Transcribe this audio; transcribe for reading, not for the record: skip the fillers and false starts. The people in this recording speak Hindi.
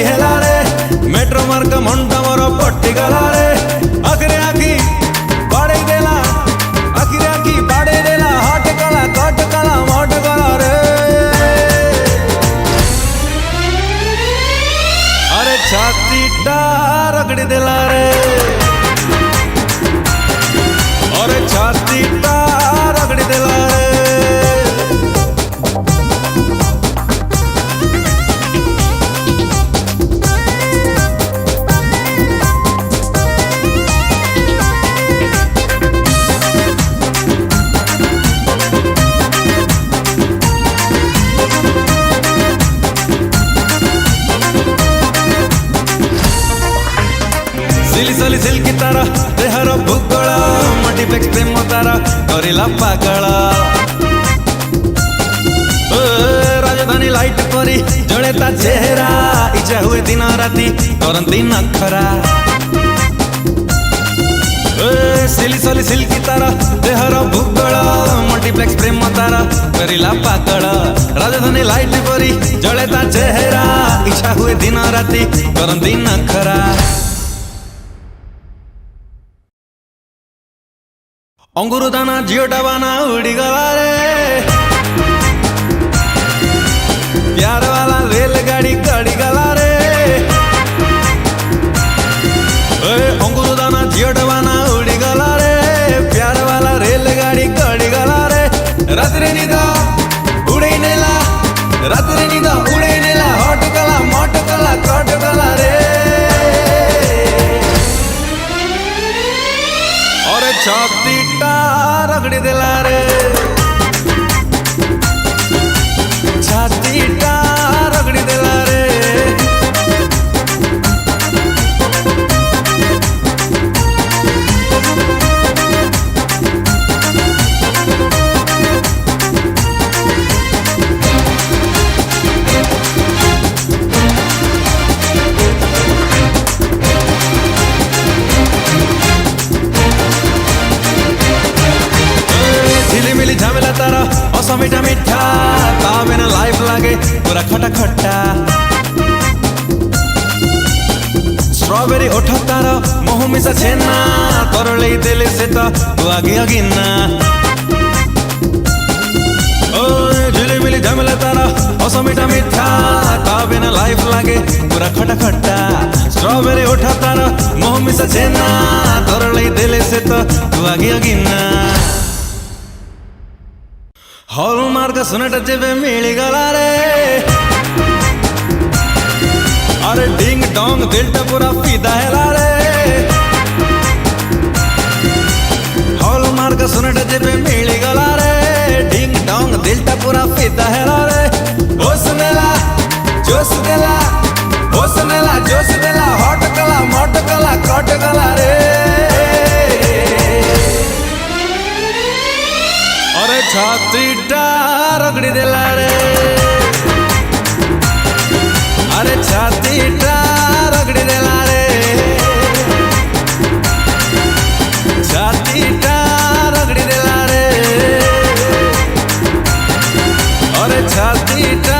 हेला रे मेट्रो मार्क मंटा मोर पट्टी गला रे आखिरे आखी बाड़े देला आखिरे आखी बाड़े देला हट कला कट कला मट कला रे अरे छाती टा रगड़ी देला रे अरे छाती टा रगड़ी देला रे सिली सली सिल्की तारा देहर भूगोल मटी पेक्स प्रेम तारा करिला पागल राजधानी लाइट परी जड़े ता चेहरा इच्छा हुए दिन राती करंती नखरा सिली सली सिल्की तारा देहर भूगोल मटी पेक्स प्रेम तारा करिला पागल राजधानी लाइट परी जड़े ता चेहरा इच्छा हुए दिन राती करंती नखरा अंगुर दाना जियोटा बाना उड़ी गला रे प्यार वाला रेलगाड़ी गाड़ी गला रे अंगुर दाना जियोटा बाना उड़ी गला रे प्यार वाला रेलगाड़ी गाड़ी गला रे रात्रि निदा उड़े नेला रात्रि निदा उड़े नेला हट गला मट गला कट गला रे अरे छाती टा रगड़ी देला रे छाती टा रगड़ी देला रे झमेला तारा असो मीठा मीठा तावे ना लाइफ लागे पूरा खटा खट्टा स्ट्रॉबेरी ओठा तारा मोह मिसा छेना तरले देले से तो आगे अगिना ओ झिलिमिली झमेला तारा असो मीठा मीठा तावे ना लाइफ लागे पूरा खटा खट्टा स्ट्रॉबेरी ओठा तारा मोह मिसा छेना तरले देले से तो आगे अगिना हॉलमार्क सुनट जेबे मिली गला रे अरे डिंग डोंग दिलटा पूरा फिदा हेला रे हॉलमार्क सुनट जेबे मिली गला रे डिंग डोंग दिलटा पूरा फिदा हेला रे होश देला जोश देला होश देला जोश देला हट कला मट कला कट कला रे अरे छाती टा रगड़ी देला रे अरे छाती टा रगड़ी देला रे छाती टा रगड़ी देला रे अरे छाती टा